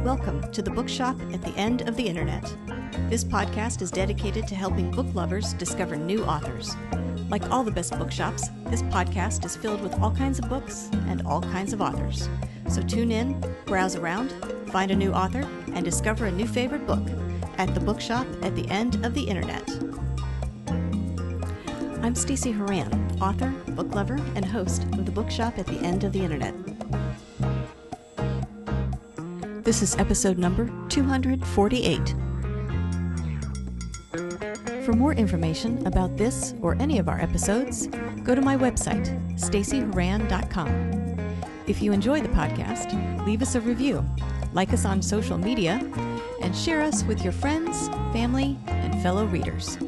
Welcome to the Bookshop at the End of the Internet. This podcast is dedicated to helping book lovers discover new authors. Like all the best bookshops, this podcast is filled with all kinds of books and all kinds of authors. So tune in, browse around, find a new author, and discover a new favorite book at the Bookshop at the End of the Internet. I'm Stacey Horan, author, book lover, and host of the Bookshop at the End of the Internet. This is episode number 248. For more information about this or any of our episodes, go to my website, staceyhoran.com. If you enjoy the podcast, leave us a review, like us on social media, and share us with your friends, family, and fellow readers.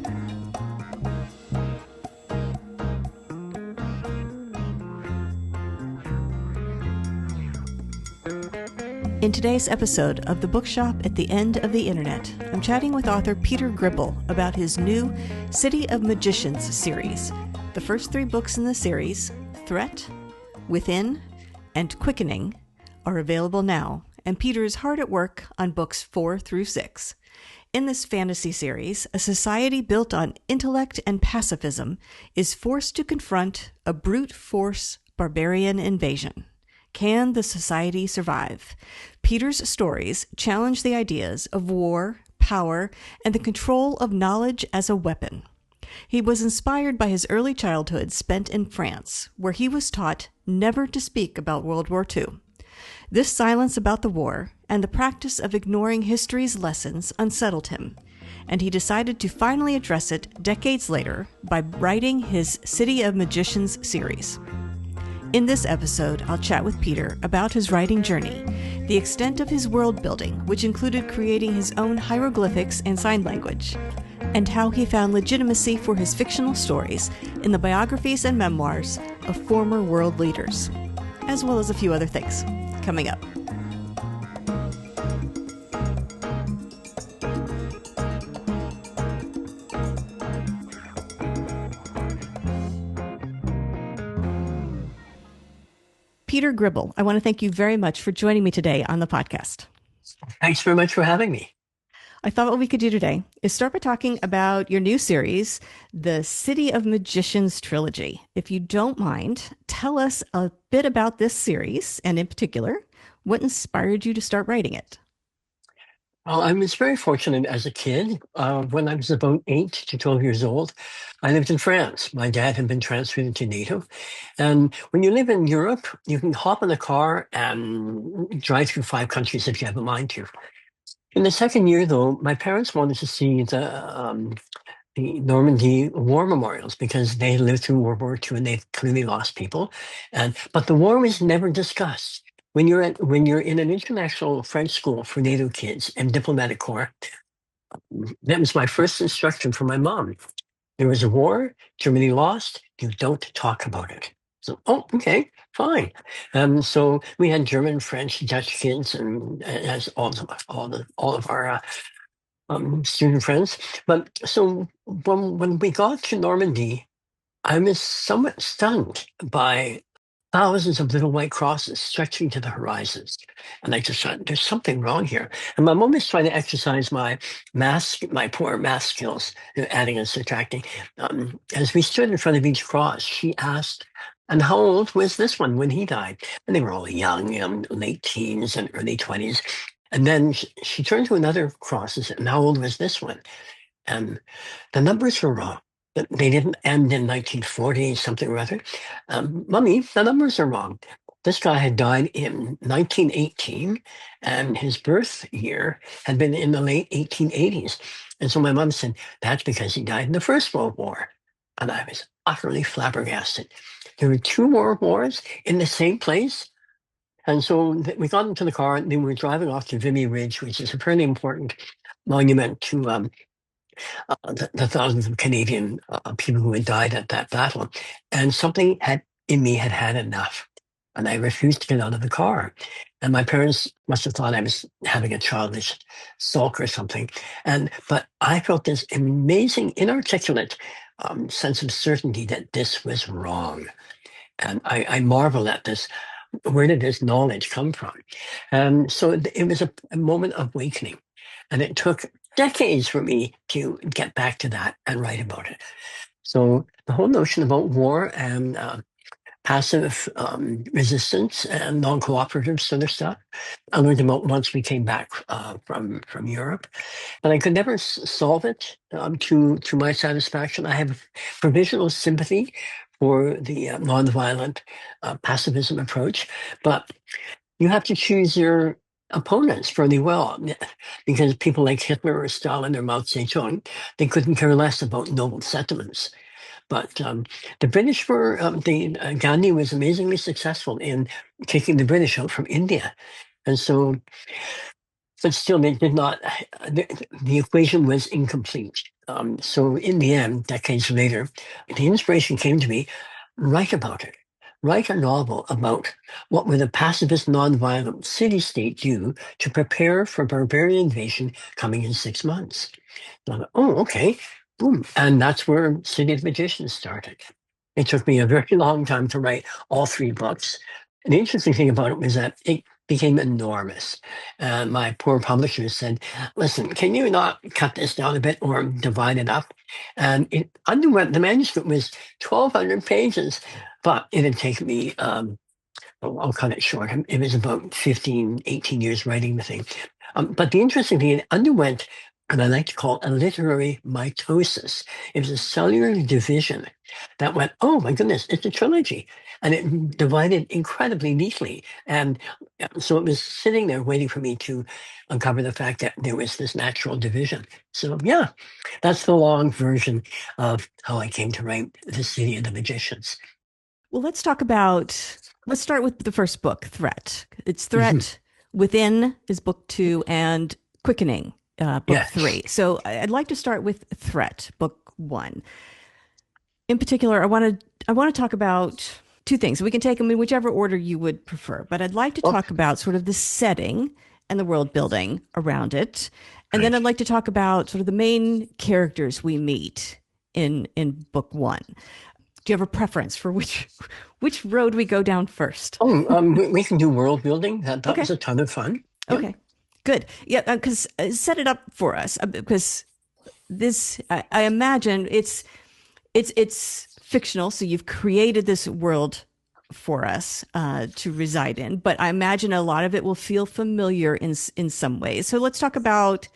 In today's episode of The Bookshop at the End of the Internet, I'm chatting with author Peter Gribble about his new City of Magicians series. The first 3 books in the series, Threat, Within, and Quickening, are available now, and Peter is hard at work on books 4 through 6. In this fantasy series, a society built on intellect and pacifism is forced to confront a brute force barbarian invasion. Can the society survive? Peter's stories challenge the ideas of war, power, and the control of knowledge as a weapon. He was inspired by his early childhood spent in France, where he was taught never to speak about World War II. This silence about the war and the practice of ignoring history's lessons unsettled him, and he decided to finally address it decades later by writing his City of Magicians series. In this episode, I'll chat with Peter about his writing journey, the extent of his world building, which included creating his own hieroglyphics and sign language, and how he found legitimacy for his fictional stories in the biographies and memoirs of former world leaders, as well as a few other things. Coming up. Peter Gribble, I want to thank you very much for joining me today on the podcast. Thanks very much for having me. I thought what we could do today is start by talking about your new series, the City of Magicians trilogy. If you don't mind, tell us a bit about this series, and in particular, what inspired you to start writing it? Well, I was very fortunate as a kid. When I was about 8 to 12 years old, I lived in France. My dad had been transferred to NATO. And when you live in Europe, you can hop in a car and drive through 5 countries if you have a mind to. In the second year, though, my parents wanted to see the Normandy war memorials because they lived through World War II and they clearly lost people. But the war was never discussed. When you're in an international French school for NATO kids and diplomatic corps, that was my first instruction from my mom. There was a war, Germany lost, you don't talk about it. So, okay, fine. So we had German, French, Dutch kids, and as all of our student friends. But so when we got to Normandy, I was somewhat stunned by thousands of little white crosses stretching to the horizons. And I just thought, there's something wrong here. And my mom was trying to exercise my poor math skills, adding and subtracting. As we stood in front of each cross, she asked, and how old was this one when he died? And they were all young, late teens and early 20s. And then she turned to another cross and said, and how old was this one? And the numbers were wrong. They didn't end in 1940, something or other. Mummy, the numbers are wrong. This guy had died in 1918, and his birth year had been in the late 1880s. And so my mom said, that's because he died in the First World War. And I was utterly flabbergasted. There were 2 world wars in the same place. And so we got into the car, and then we were driving off to Vimy Ridge, which is a fairly important monument to the thousands of Canadian people who had died at that battle. And something in me had enough. And I refused to get out of the car. And my parents must have thought I was having a childish sulk or something. But I felt this amazing, inarticulate sense of certainty that this was wrong. And I marvel at this where did this knowledge come from? And so it was a moment of awakening. And it took decades for me to get back to that and write about it. So the whole notion about war and passive resistance and non-cooperative sort of stuff, I learned about once we came back from Europe, but I could never solve it to my satisfaction. I have provisional sympathy for the nonviolent pacifism approach, but you have to choose your opponents fairly well, because people like Hitler or Stalin or Mao Zedong, they couldn't care less about noble sentiments. But the British were, Gandhi was amazingly successful in kicking the British out from India. And so, but still, they did not, the equation was incomplete. So in the end, decades later, the inspiration came to me, write about it. Write a novel about what would a pacifist, nonviolent city-state do to prepare for barbarian invasion coming in 6 months. And I thought, oh, okay, boom. And that's where City of Magicians started. It took me a very long time to write all 3 books. And the interesting thing about it was that it became enormous. My poor publisher said, listen, can you not cut this down a bit or divide it up? And it underwent, the manuscript was 1,200 pages, but it had taken me, I'll cut it short. It was about 15, 18 years writing the thing. But the interesting thing, it underwent, and I like to call it a literary mitosis. It was a cellular division that went, oh my goodness, it's a trilogy. And it divided incredibly neatly. And so it was sitting there waiting for me to uncover the fact that there was this natural division. So yeah, that's the long version of how I came to write The City of the Magicians. Well, let's start with the first book, Threat. It's Threat. Within is book 2, and Quickening, book Yes. 3. So I'd like to start with Threat, book 1. In particular, I want to talk about 2 things. We can take them in whichever order you would prefer, but I'd like to talk about sort of the setting and the world building around it. And then I'd like to talk about sort of the main characters we meet in book 1. Do you have a preference for which road we go down first? Oh, we can do world building. That Okay. was a ton of fun. Yep. Okay, good. Yeah, because set it up for us, because this, I imagine it's fictional. So you've created this world for us to reside in, but I imagine a lot of it will feel familiar in some ways. So let's talk about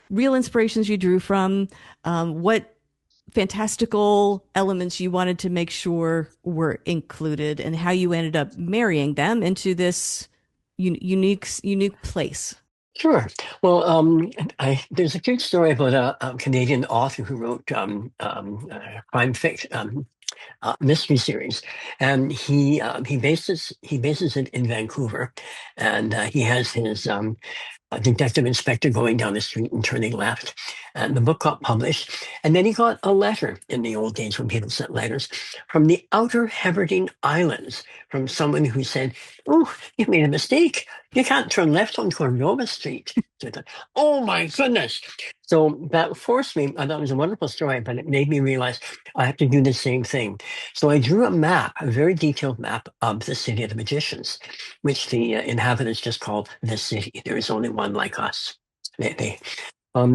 real inspirations you drew from, what fantastical elements you wanted to make sure were included, and how you ended up marrying them into this unique place. Sure. Well, there's a good story about a Canadian author who wrote crime fiction, mystery series, and he bases it in Vancouver, and he has his a detective inspector going down the street and turning left. And the book got published. And then he got a letter in the old days when people sent letters from the Outer Hebridean Islands from someone who said, oh, you've made a mistake. You can't turn left on Cornwall Street. So I thought, oh my goodness. So that forced me, I thought it was a wonderful story, but it made me realize I have to do the same thing. So I drew a map, a very detailed map of the City of the Magicians, which the inhabitants just called the city. There is only one like us.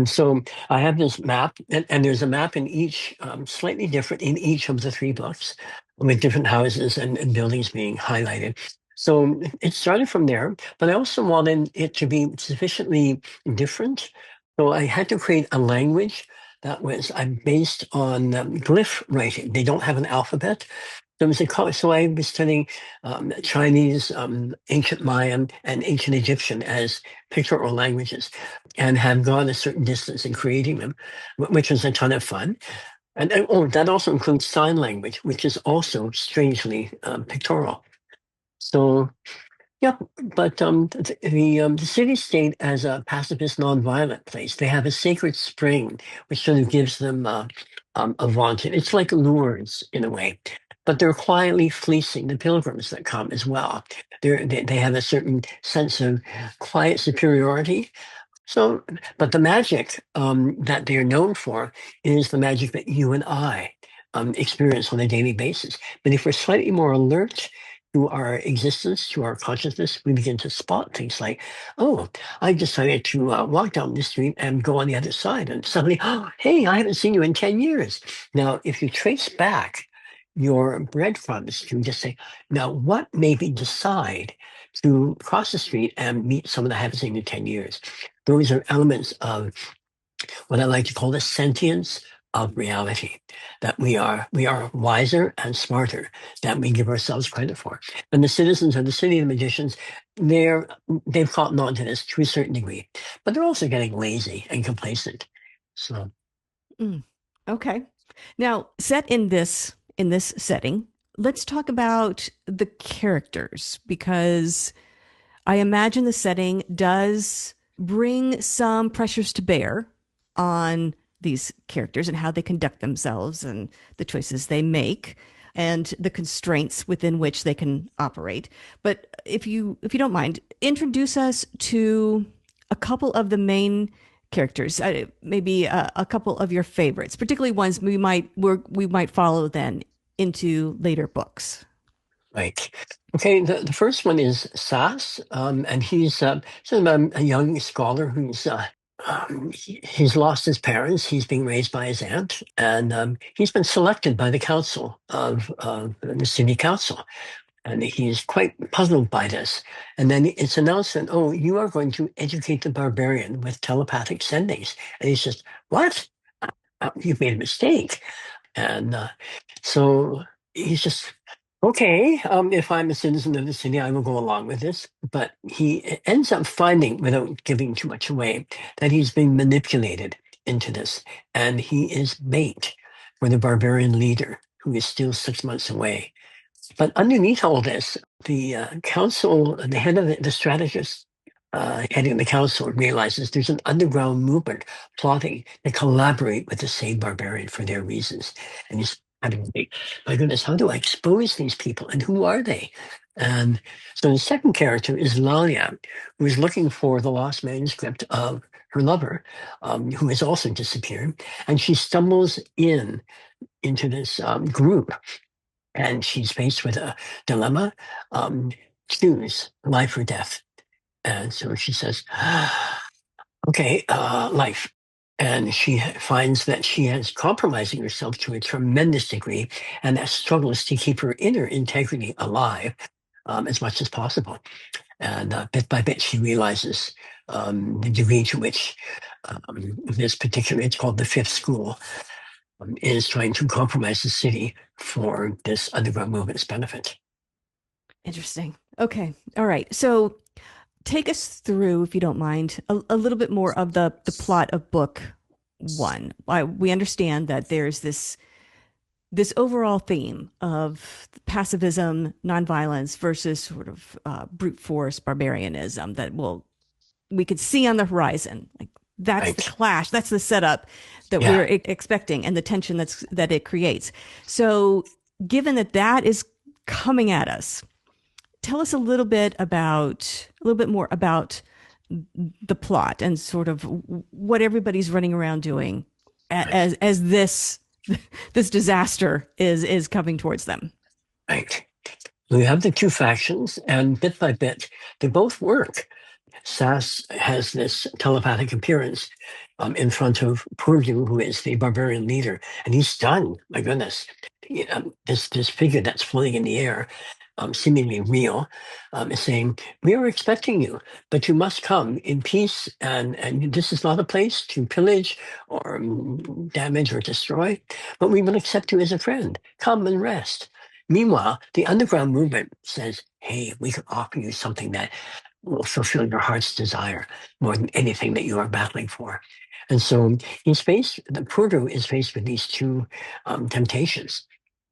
So I have this map, and there's a map in each, slightly different in each of the 3 books, with different houses and buildings being highlighted. So it started from there, but I also wanted it to be sufficiently different. So I had to create a language that was based on glyph writing. They don't have an alphabet. So I was studying Chinese, ancient Mayan, and ancient Egyptian as pictorial languages, and have gone a certain distance in creating them, which was a ton of fun. And that also includes sign language, which is also strangely pictorial. So yeah, but the city-state as a pacifist, nonviolent place, they have a sacred spring, which sort of gives them a vaunted. It's like lures in a way, but they're quietly fleecing the pilgrims that come as well. They have a certain sense of quiet superiority. So, but the magic that they are known for is the magic that you and I experience on a daily basis. But if we're slightly more alert to our existence, to our consciousness, we begin to spot things like, oh, I decided to walk down the street and go on the other side. And suddenly, oh, hey, I haven't seen you in 10 years. Now, if you trace back your breadcrumbs to just say, now, what made me decide to cross the street and meet someone I haven't seen in 10 years? Those are elements of what I like to call the sentience of reality, that we are wiser and smarter than we give ourselves credit for. And the citizens of the city of the magicians, they've caught on to this to a certain degree, but they're also getting lazy and complacent. So Okay. Now, set in this setting, let's talk about the characters, because I imagine the setting does bring some pressures to bear on these characters and how they conduct themselves and the choices they make and the constraints within which they can operate. But if you don't mind, introduce us to a couple of the main characters, maybe a couple of your favorites, particularly ones we might follow then into later books. right. Okay, the first one is Sass, and he's sort of a young scholar who's he's lost his parents. He's being raised by his aunt, and he's been selected by the council of the city council. And he's quite puzzled by this. And then it's announced that, oh, you are going to educate the barbarian with telepathic sendings. And he's just, what? You've made a mistake. And so he's just, okay, if I'm a citizen of the city, I will go along with this. But he ends up finding, without giving too much away, that he's being manipulated into this. And he is bait for the barbarian leader, who is still 6 months away. But underneath all this, the council, the head of the strategist heading the council realizes there's an underground movement plotting to collaborate with the same barbarian for their reasons. And he's having to think, my goodness, how do I expose these people and who are they? And so the second character is Lalia, who is looking for the lost manuscript of her lover, who has also disappeared. And she stumbles into this group, and she's faced with a dilemma, choose life or death. And so she says, okay, life. And she finds that she is compromising herself to a tremendous degree, and that struggles to keep her inner integrity alive as much as possible. And bit by bit, she realizes the degree to which this particular, it's called the fifth school, is trying to compromise the city for this underground movement's benefit. Interesting. Okay. All right. So take us through, if you don't mind, a little bit more of the plot of book one. We understand that there's this overall theme of pacifism, nonviolence versus sort of brute force barbarianism that we could see on the horizon. Like that's Right. the clash. That's the setup that Yeah. we're expecting, and the tension that it creates. So, given that is coming at us, tell us a little bit more about the plot and sort of what everybody's running around doing as this disaster is coming towards them. Right. We have the two factions, and bit by bit, they both work. Sass has this telepathic appearance in front of Purdu, who is the barbarian leader, and he's stunned. My goodness, this figure that's floating in the air, seemingly real, is saying, "We are expecting you, but you must come in peace, and this is not a place to pillage or damage or destroy, but we will accept you as a friend. Come and rest." Meanwhile, the underground movement says, "Hey, we can offer you something that will fulfill your heart's desire more than anything that you are battling for." And so the Purdu is faced with these two temptations.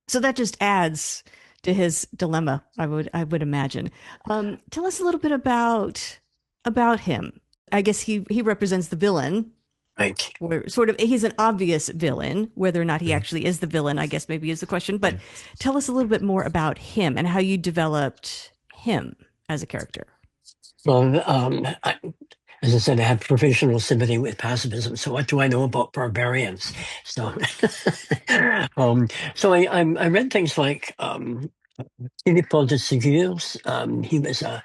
So that just adds to his dilemma, I would imagine. Tell us a little bit about him. I guess he represents the villain. Right. Where sort of he's an obvious villain. Whether or not he actually is the villain, I guess maybe is the question. But tell us a little bit more about him and how you developed him as a character. Well, as I said, I have professional sympathy with pacifism. So what do I know about barbarians? So, so I read things like Philippe de Ségur, he was a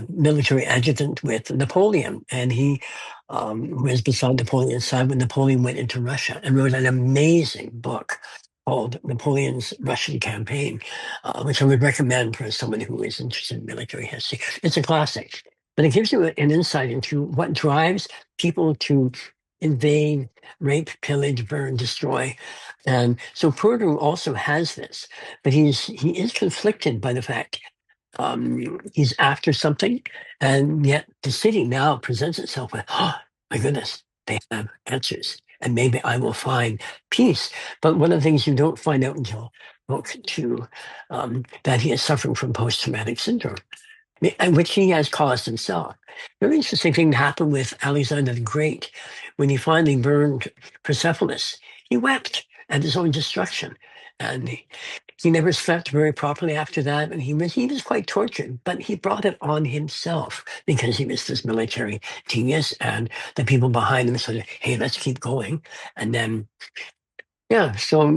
military adjutant with Napoleon, and he was beside Napoleon's side when Napoleon went into Russia and wrote an amazing book called Napoleon's Russian Campaign, which I would recommend for someone who is interested in military history. It's a classic, but it gives you an insight into what drives people to invade, rape, pillage, burn, destroy. And so Purdue also has this, but he is conflicted by the fact he's after something, and yet the city now presents itself with, oh my goodness, they have answers, and maybe I will find peace. But one of the things you don't find out until book two, that he is suffering from post-traumatic syndrome, and which he has caused himself. Very interesting thing happened with Alexander the Great when he finally burned Persepolis. He wept at his own destruction, and he never slept very properly after that, and he was quite tortured. But he brought it on himself because he was this military genius, and the people behind him said, "Hey, let's keep going." And then yeah, so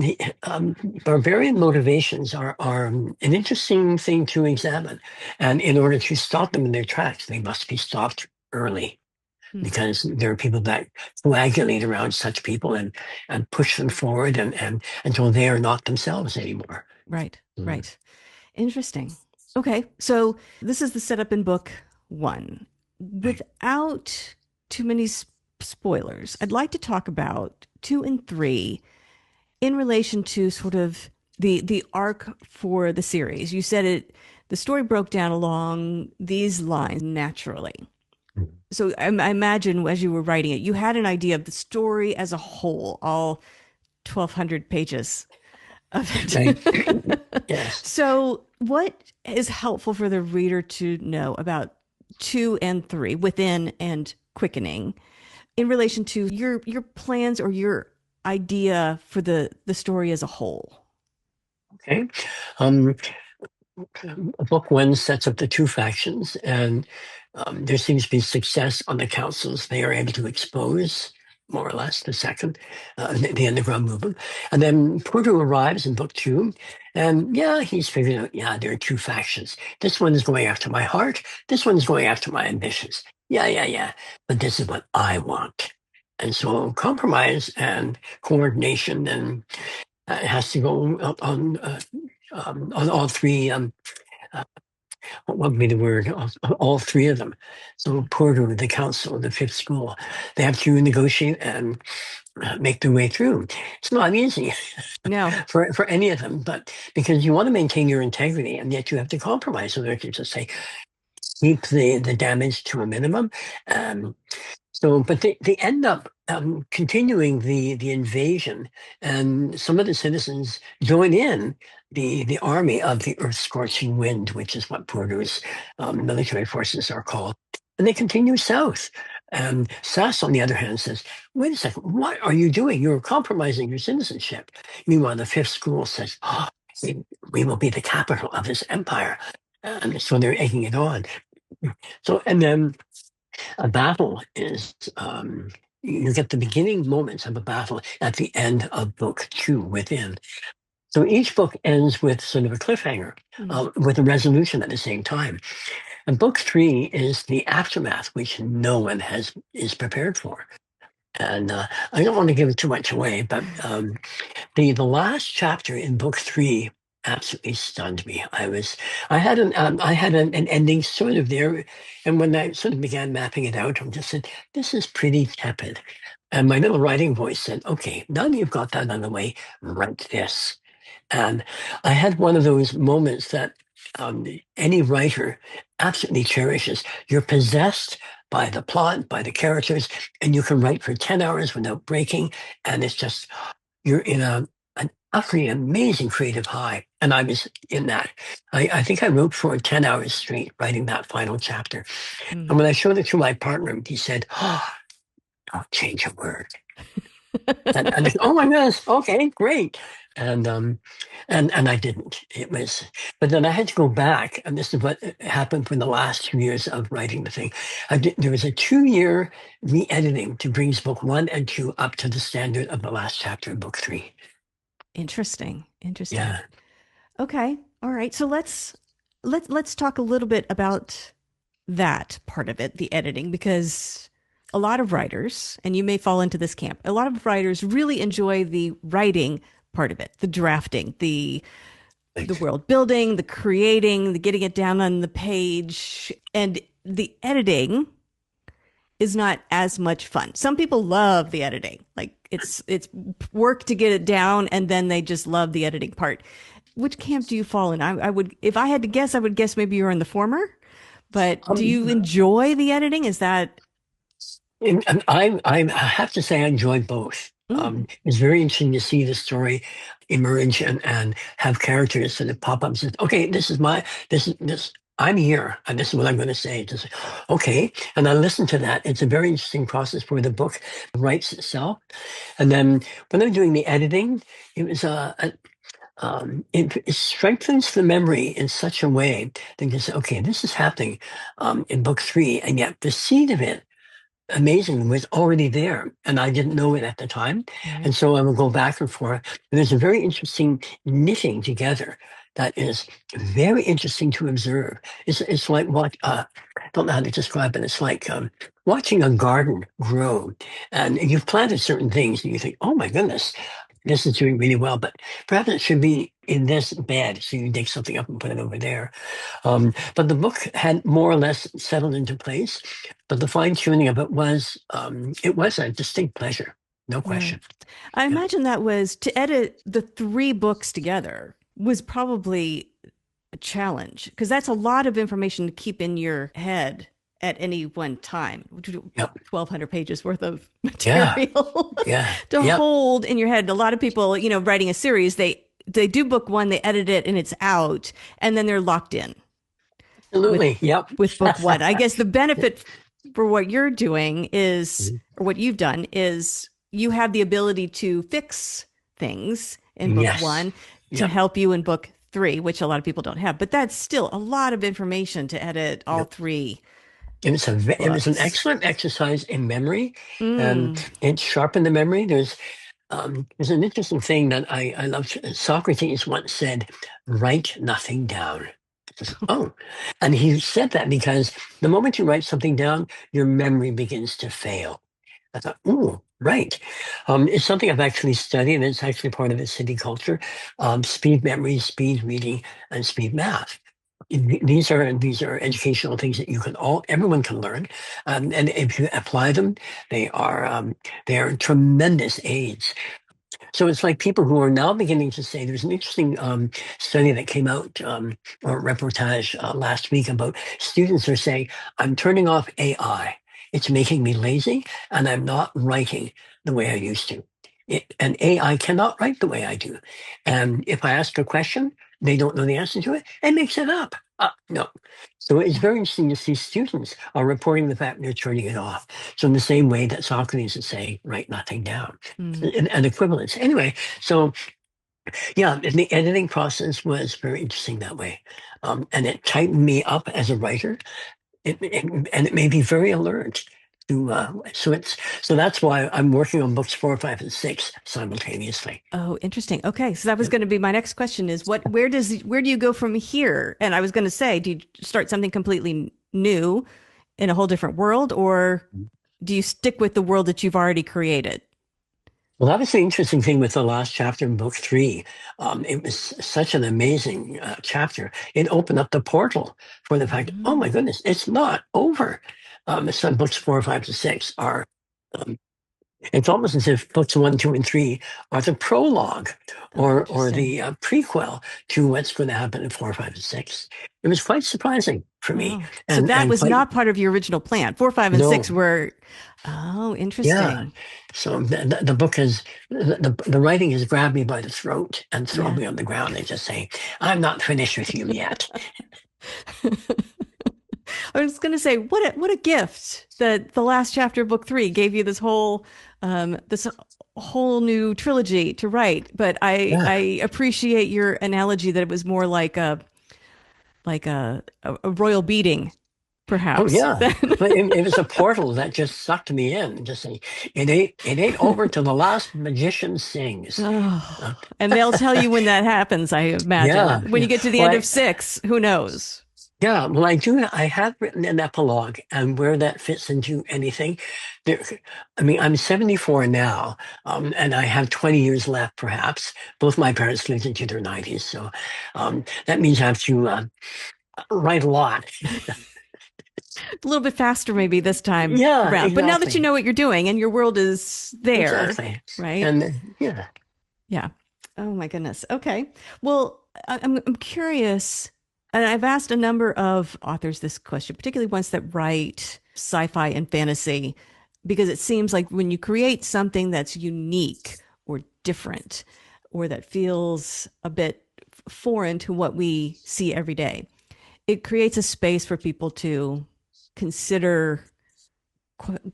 barbarian motivations are an interesting thing to examine. And in order to stop them in their tracks, they must be stopped early because there are people that coagulate around such people and push them forward and until they are not themselves anymore. Right, right. Interesting. Okay, so this is the setup in book one. Without too many spoilers, I'd like to talk about two and three in relation to sort of the arc for the series. You said the story broke down along these lines naturally. So I imagine as you were writing it, you had an idea of the story as a whole, all 1,200 pages of it. Right. Yes. So what is helpful for the reader to know about two and three, Within and Quickening, in relation to your plans or your idea for the story as a whole? Okay. Book one sets up the two factions, and there seems to be success on the councils. They are able to expose, more or less, the second, the underground movement. And then Porter arrives in book two, and yeah, he's figuring out, yeah, there are two factions. This one is going after my heart. This one is going after my ambitions. Yeah. But this is what I want. And so compromise and coordination and has to go on all three. What would be the word? All three of them. So Porter, the council, the fifth school, they have to negotiate and make their way through. It's not easy No. for any of them, but because you want to maintain your integrity, and yet you have to compromise. So they can just say, keep the damage to a minimum. So, but they end up continuing the invasion, and some of the citizens join in the army of the Earth Scorching Wind, which is what Porter's military forces are called, and they continue south. And Sass, on the other hand, says, "Wait a second, what are you doing? You're compromising your citizenship." Meanwhile, the fifth school says, "Oh, we will be the capital of this empire," and so they're egging it on. So, and then a battle is you get the beginning moments of a battle at the end of book two, Within. So each book ends with sort of a cliffhanger, with a resolution at the same time. And book three is the aftermath, which no one is prepared for. And I don't want to give too much away, but the last chapter in book three absolutely stunned me. I had an ending sort of there, and when I sort of began mapping it out, I just said, "This is pretty tepid." And my little writing voice said, "Okay, now that you've got that out of the way, write this." And I had one of those moments that any writer absolutely cherishes. You're possessed by the plot, by the characters, and you can write for 10 hours without breaking. And it's just, you're in an utterly amazing creative high. And I was in that. I think I wrote for 10 hours straight, writing that final chapter. And when I showed it to my partner, he said, "Oh, don't change a word." and I said, "Oh my goodness, okay, great." And I didn't. It was, but then I had to go back, and this is what happened for the last 2 years of writing the thing. There was a 2-year re-editing to bring book one and two up to the standard of the last chapter of book three. Interesting. Yeah. Okay. All right, so let's talk a little bit about that part of it, the editing, because a lot of writers, and you may fall into this camp, a lot of writers really enjoy the writing part of it, the drafting, the Like, world building, the creating, the getting it down on the page, and the editing is not as much fun. Some people love the editing. Like it's work to get it down and then they just love the editing part. Which camp do you fall in? I would, if I had to guess, I would guess maybe you're in the former. But do um, you enjoy the editing? Is that and I have to say I enjoy both. mm, It's very interesting to see the story emerge and have characters sort of pop up and say, okay, this I'm here and this is what I'm going to say. Just okay. And I listen to that. It's a very interesting process where the book writes itself. And then when I'm doing the editing, it was it strengthens the memory in such a way that you can say, okay, this is happening in book three, and yet the seed of it amazing was already there and I didn't know it at the time. right? And so I will go back and forth. And there's a very interesting knitting together that is very interesting to observe. It's like what I don't know how to describe it. It's like watching a garden grow and you've planted certain things and you think, oh my goodness, this is doing really well, but perhaps it should be in this bed. So you dig something up and put it over there. But the book had more or less settled into place, but the fine tuning of it was a distinct pleasure, no Yeah. question. I Yeah. imagine that was to edit the three books together was probably a challenge because that's a lot of information to keep in your head at any one time. Yep. 1,200 pages worth of Yeah. material Yeah. to Yep. hold in your head. A lot of people, writing a series, they do book one, they edit it, and it's out, and then they're locked in with Absolutely. Yep. with book one. I guess the benefit for what you're doing is, or what you've done is, you have the ability to fix things in book Yes. one to Yep. help you in book three, which a lot of people don't have. But that's still a lot of information to edit all Yep. three It was an books. excellent exercise in memory, and Mm. it sharpened the memory. There's an interesting thing that I love. Socrates once said, "Write nothing down." Oh, and he said that because the moment you write something down, your memory begins to fail. I thought, ooh, right. It's something I've actually studied, and it's actually part of the city culture. Speed memory, speed reading, and speed math. These are educational things that everyone can learn, and if you apply them, they are they are tremendous aids. So it's like people who are now beginning to say there's an interesting study that came out or reportage last week about students are saying, I'm turning off AI. It's making me lazy and I'm not writing the way I used to. And AI cannot write the way I do. And if I ask a question, they don't know the answer to it, it makes it up. No. So it's very interesting to see students are reporting the fact they're turning it off. So in the same way that Socrates is saying, write nothing down Mm. and equivalence. Anyway, so yeah, and the editing process was very interesting that way. And it tightened me up as a writer. And it made me very alert to, so that's why I'm working on books four, five, and six simultaneously. Oh, interesting. Okay, so that was Yeah. going to be my next question is where do you go from here? And I was going to say, do you start something completely new in a whole different world, or do you stick with the world that you've already created? Well, that was the interesting thing with the last chapter in book three. It was such an amazing chapter. It opened up the portal for the fact, oh my Mm, goodness, it's not over. Some books four, five, and six are um, it's almost as if books one, two, and three are the prologue oh, or interesting. the prequel to what's going to happen in four, five, and six. It was quite surprising for me, Wow. So that and was quite not part of your original plan. Four, five, and no, six were, oh, yeah. interesting. So the book has the writing has grabbed me by the throat and thrown Yeah. me on the ground and just saying, "I'm not finished with you yet." I was going to say, what a gift that the last chapter of book three gave you this whole new trilogy to write. But I Yeah, appreciate your analogy that it was more like a royal beating Oh perhaps. yeah, but it was a portal that just sucked me in. Just saying, it ain't over till the last magician sings. Uh, Oh, and they'll tell you when that happens, I imagine. yeah, When yeah. you get to the Well, end of six, who knows? yeah. Well, I do. I have written an epilogue, and where that fits into anything. There, I mean, I'm 74 now, and I have 20 years left, perhaps. Both my parents lived into their 90s, so that means I have to write a lot. A little bit faster maybe this time Yeah, around. But now that you exactly. know what you're doing and your world is there, Exactly. right? And yeah, Yeah. Oh my goodness. Okay. Well, I'm curious, and I've asked a number of authors this question, particularly ones that write sci-fi and fantasy, because it seems like when you create something that's unique or different, or that feels a bit foreign to what we see every day, it creates a space for people to consider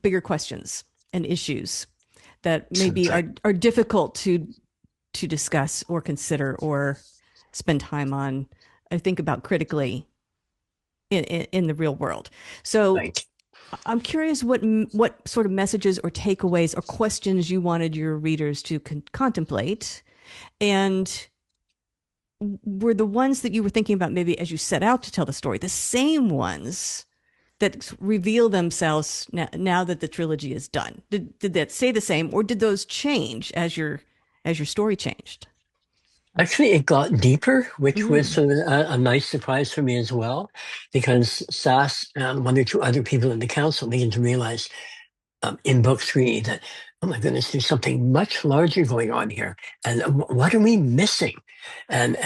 bigger questions and issues that maybe absolutely. are difficult to discuss or consider or spend time on or think about critically in the real world. So Right. I'm curious what sort of messages or takeaways or questions you wanted your readers to contemplate, and were the ones that you were thinking about maybe as you set out to tell the story the same ones that reveal themselves now that the trilogy is done? Did that stay the same, or did those change as your story changed? Actually, it got deeper, which was Mm. sort of a nice surprise for me as well, because Sass and one or two other people in the council began to realize in book three that, oh my goodness, there's something much larger going on here. And what are we missing? And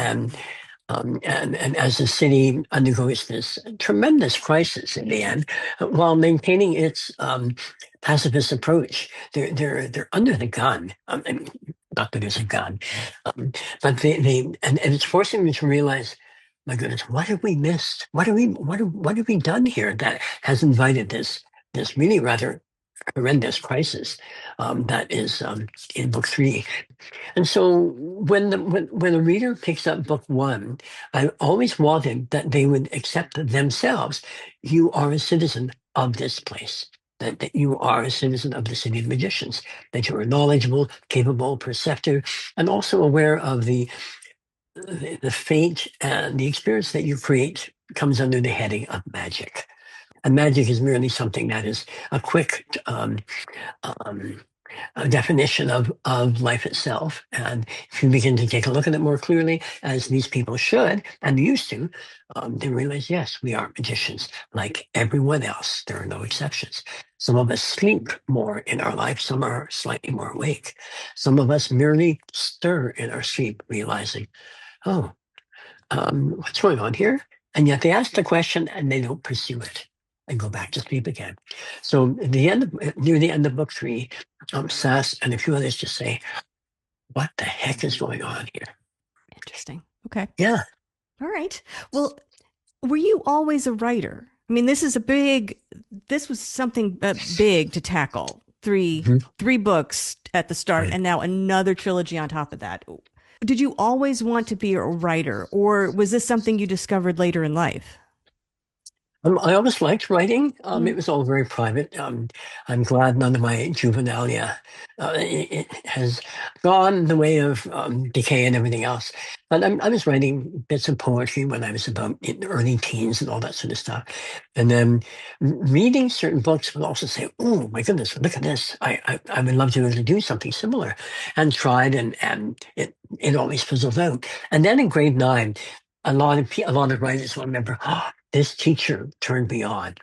as the city undergoes this tremendous crisis in the end, while maintaining its pacifist approach, they're under the gun. And not that there's a gun, um, but and it's forcing me to realize, my goodness, what have we missed? What have we done here that has invited this really rather horrendous crisis that is in book three? And so when a reader picks up book one, I always wanted that they would accept themselves. You are a citizen of this place. That you are a citizen of the City of Magicians, that you are knowledgeable, capable, perceptive, and also aware of the fate and the experience that you create comes under the heading of magic. And magic is merely something that is a quick um, a definition of life itself. And if you begin to take a look at it more clearly, as these people should and used to, they realize, yes, we are magicians like everyone else. There are no exceptions. Some of us sleep more in our life. Some are slightly more awake. Some of us merely stir in our sleep, realizing, oh, what's going on here? And yet they ask the question and they don't pursue it and go back to sleep again. So at the end near the end of book three, Sass and a few others just say, what the heck is going on here? Interesting. Okay. Yeah. All right. Well, were you always a writer? I mean, this was something big to tackle. Mhm. Three books at the start, Right. and now another trilogy on top of that. Did you always want to be a writer, or was this something you discovered later in life? I always liked writing. It Mm. was all very private. I'm glad none of my juvenilia it has gone the way of decay and everything else. But I was writing bits of poetry when I was about in early teens and all that sort of stuff. And then reading certain books would also say, "Oh my goodness, look at this! I would love to be able to do something similar," and tried, and it always fizzled out. And then in grade nine, a lot of writers will remember. This teacher turned me on.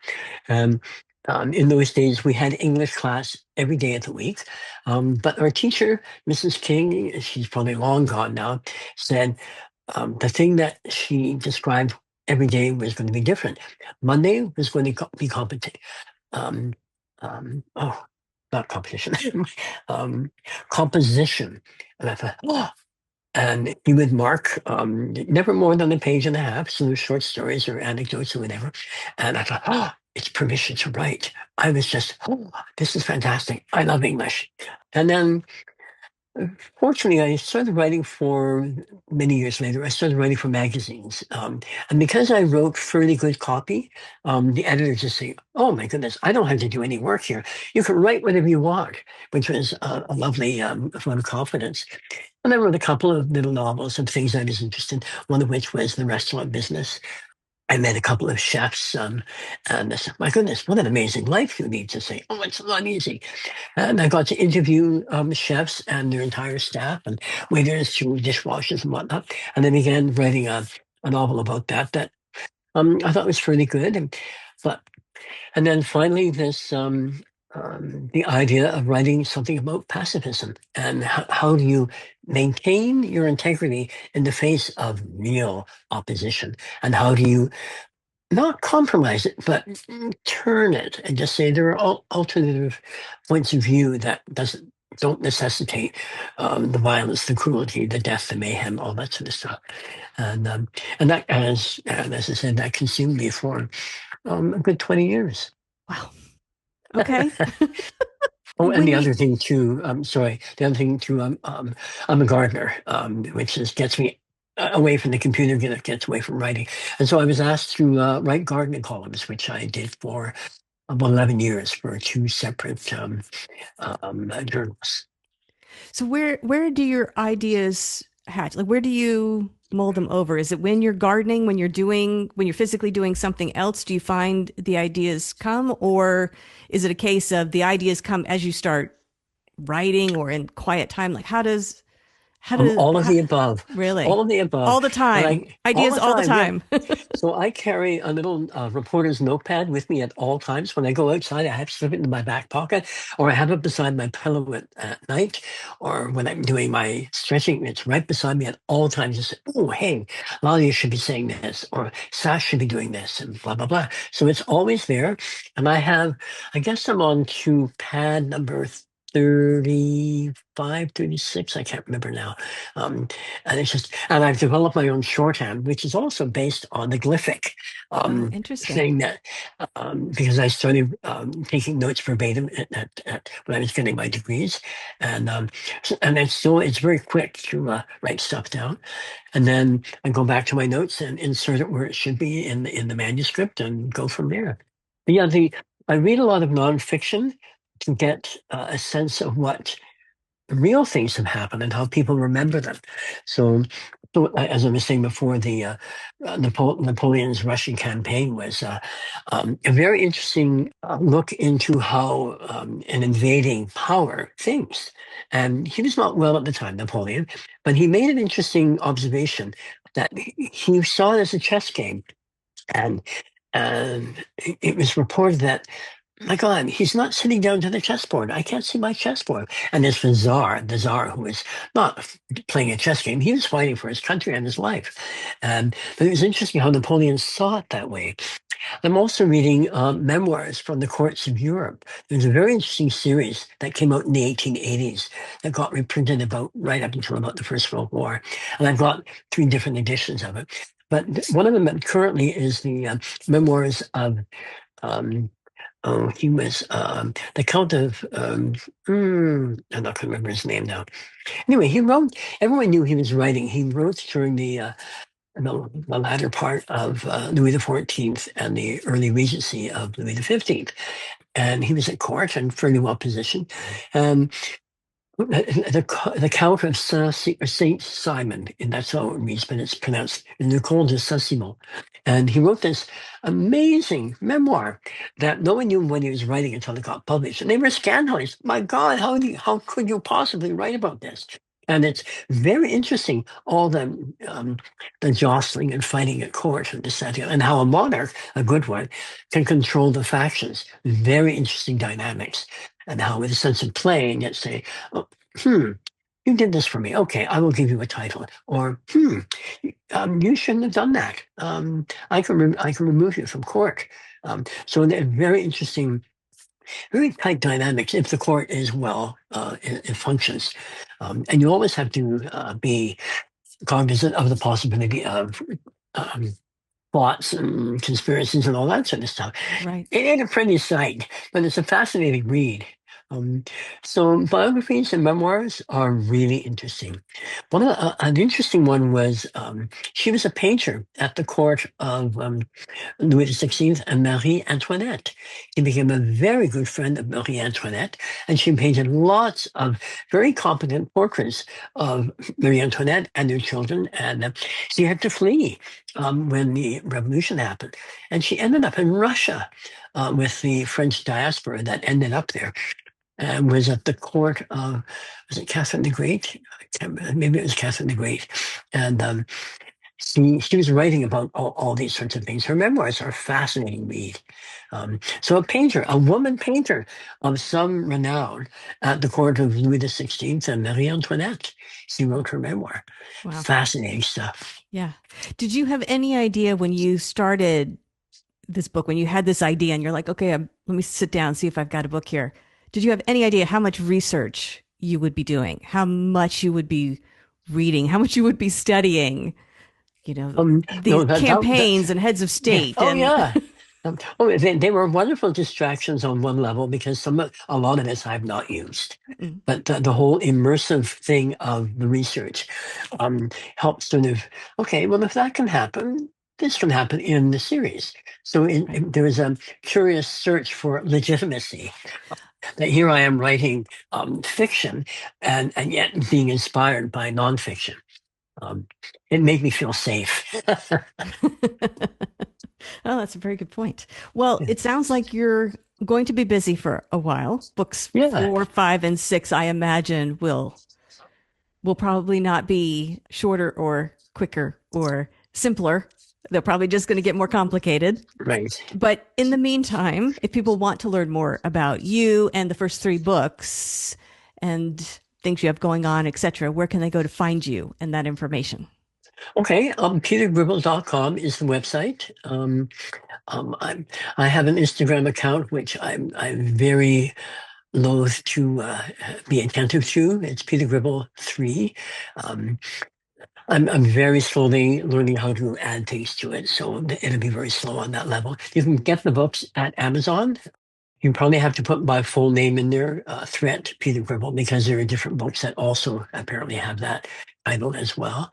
Um, in those days, we had English class every day of the week. But our teacher, Mrs. King, she's probably long gone now, said the thing that she described every day was going to be different. Monday was going to be competition. Um, oh, not competition, composition. And I thought, oh, and he would mark never more than a page and a half, so short stories or anecdotes or whatever. And I thought, oh, it's permission to write. I was just, oh, this is fantastic. I love English. And then Fortunately, I started writing for many years later. I started writing for magazines, and because I wrote fairly good copy, the editor just say, "Oh my goodness, I don't have to do any work here. You can write whatever you want," which was a lovely vote of confidence. And I wrote a couple of little novels and things I was interested in. One of which was the restaurant business. I met a couple of chefs, and I said, "My goodness, what an amazing life you need to say." Oh, it's not easy. And I got to interview chefs and their entire staff and waiters to dishwashers and whatnot. And I began writing a novel about that I thought was pretty good. But and then finally the idea of writing something about pacifism and how do you maintain your integrity in the face of real opposition, and how do you not compromise it, but turn it and just say there are alternative points of view that don't necessitate the violence, the cruelty, the death, the mayhem, all that sort of stuff. And that, as I said, that consumed me for a good 20 years. Wow. Okay. Oh, and When the you other thing too, sorry, the other thing too, I'm a gardener, which just gets me away from the computer, gets away from writing. And so I was asked to write gardening columns, which I did for about 11 years for two separate journals. So where do your ideas hatch? Like where do you mold them over? Is it when you're gardening, when you're physically doing something else, do you find the ideas come, or is it a case of the ideas come as you start writing or in quiet time? Like All of how the above, all really of the above, all the and time all ideas the all the time, yeah. time? So I carry a little reporter's notepad with me at all times. When I go outside, I have to slip it in my back pocket, or I have it beside my pillow at night, or when I'm doing my stretching, it's right beside me at all times. Just, oh, hey, Lalia should be saying this, or Sash should be doing this, and blah, blah, blah. So it's always there. And I guess I'm on to pad number 35, 36. I can't remember now. Um, and I've developed my own shorthand, which is also based on the glyphic Oh, interesting. thing that, because I started taking notes verbatim when I was getting my degrees. And, and it's very quick to write stuff down. And then I go back to my notes and insert it where it should be in the manuscript and go from there. But yeah, I read a lot of nonfiction to get a sense of what real things have happened and how people remember them. So, as I was saying before, the Napoleon's Russian campaign was a very interesting look into how an invading power thinks. And he was not well at the time, Napoleon, but he made an interesting observation that he saw it as a chess game. And it was reported that, my God, he's not sitting down to the chessboard. I can't see my chessboard. And as for the Tsar, who was not playing a chess game, he was fighting for his country and his life. But it was interesting how Napoleon saw it that way. I'm also reading memoirs from the courts of Europe. There's a very interesting series that came out in the 1880s that got reprinted about right up until about the First World War. And I've got 3 different editions of it. But one of them currently is the memoirs of um, oh, he was the Count of, I'm not going to remember his name now. Anyway, he wrote, everyone knew he was writing. He wrote during the latter part of Louis XIV and the early regency of Louis XV. And he was at court and fairly well positioned. And the Count of Saint Simon, and that's how it reads, but it's pronounced Le Comte de Saint-Simon. And he wrote this amazing memoir that no one knew when he was writing until it got published. And they were scandalized. My God, how could you possibly write about this? And it's very interesting, all the jostling and fighting at court and this, that, and how a monarch, a good one, can control the factions. Very interesting dynamics. And how with a sense of play and yet say, oh, you did this for me. Okay, I will give you a title. Or, you shouldn't have done that. I can remove you from court. So they're very interesting, very tight dynamics if the court is well, it functions. And you always have to be cognizant of the possibility of plots and conspiracies and all that sort of stuff. Right. It ain't a pretty sight, but it's a fascinating read. Um, so biographies and memoirs are really interesting. An interesting one was she was a painter at the court of Louis XVI and Marie Antoinette. She became a very good friend of Marie Antoinette, and she painted lots of very competent portraits of Marie Antoinette and their children. And she had to flee when the revolution happened. And she ended up in Russia with the French diaspora that ended up there and was at the court of, was it Catherine the Great? Maybe it was Catherine the Great. And she was writing about all these sorts of things. Her memoirs are a fascinating read. So a painter, a woman painter of some renown at the court of Louis XVI and Marie Antoinette. She wrote her memoir. Wow. Fascinating stuff. Yeah. Did you have any idea when you started this book, when you had this idea and you're like, okay, let me sit down, see if I've got a book here. Did you have any idea how much research you would be doing, how much you would be reading, how much you would be studying? These campaigns and heads of state. Yeah. They were wonderful distractions on one level because a lot of this I've not used. Mm. But the whole immersive thing of the research helps sort of, okay, well, if that can happen, this can happen in the series. So there is a curious search for legitimacy. That here I am writing fiction and yet being inspired by nonfiction. It made me feel safe. Oh, that's a very good point. Well, it sounds like you're going to be busy for a while. Books 4, 5, and 6, I imagine, will probably not be shorter or quicker or simpler. They're probably just going to get more complicated. Right. But in the meantime, if people want to learn more about you and the first 3 books and things you have going on, etc., where can they go to find you and that information? Okay, petergribble.com is the website. I have an Instagram account, which I'm very loath to be attentive to. It's Peter Gribble 3. I'm very slowly learning how to add things to it, so it'll be very slow on that level. You can get the books at Amazon. You probably have to put my full name in there, Threat Peter Gribble, because there are different books that also apparently have that title as well.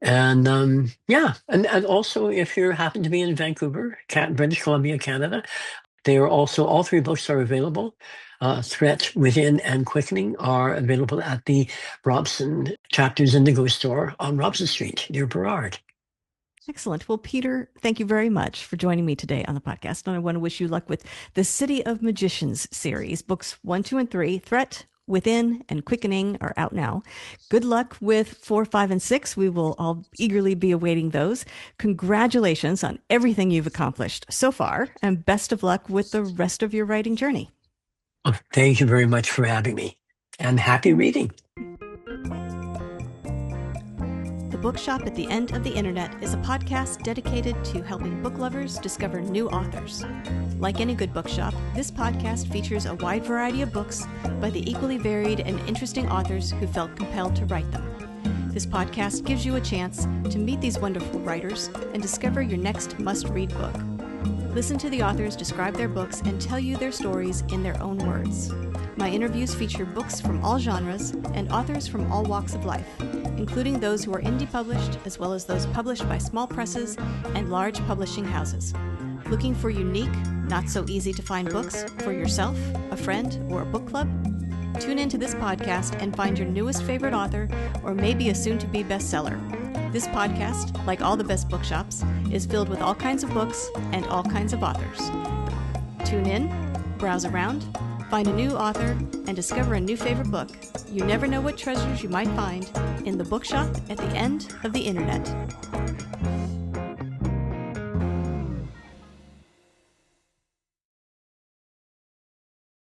And and also if you happen to be in Vancouver, British Columbia, Canada, they are also, all 3 books are available. Threat, Within, and Quickening are available at the Robson Chapters Indigo store on Robson Street near Burrard. Excellent. Well, Peter, thank you very much for joining me today on the podcast. And I want to wish you luck with the City of Magicians series. Books 1, 2, and 3, Threat, Within, and Quickening are out now. Good luck with 4, 5, and 6. We will all eagerly be awaiting those. Congratulations on everything you've accomplished so far, and best of luck with the rest of your writing journey. Oh, thank you very much for having me, and happy reading. The Bookshop at the End of the Internet is a podcast dedicated to helping book lovers discover new authors. Like any good bookshop, this podcast features a wide variety of books by the equally varied and interesting authors who felt compelled to write them. This podcast gives you a chance to meet these wonderful writers and discover your next must-read book. Listen to the authors describe their books and tell you their stories in their own words. My interviews feature books from all genres and authors from all walks of life, including those who are indie published, as well as those published by small presses and large publishing houses. Looking for unique, not so easy to find books for yourself, a friend, or a book club? Tune into this podcast and find your newest favorite author, or maybe a soon-to-be bestseller. This podcast, like all the best bookshops, is filled with all kinds of books and all kinds of authors. Tune in, browse around, find a new author, and discover a new favorite book. You never know what treasures you might find in the Bookshop at the End of the Internet.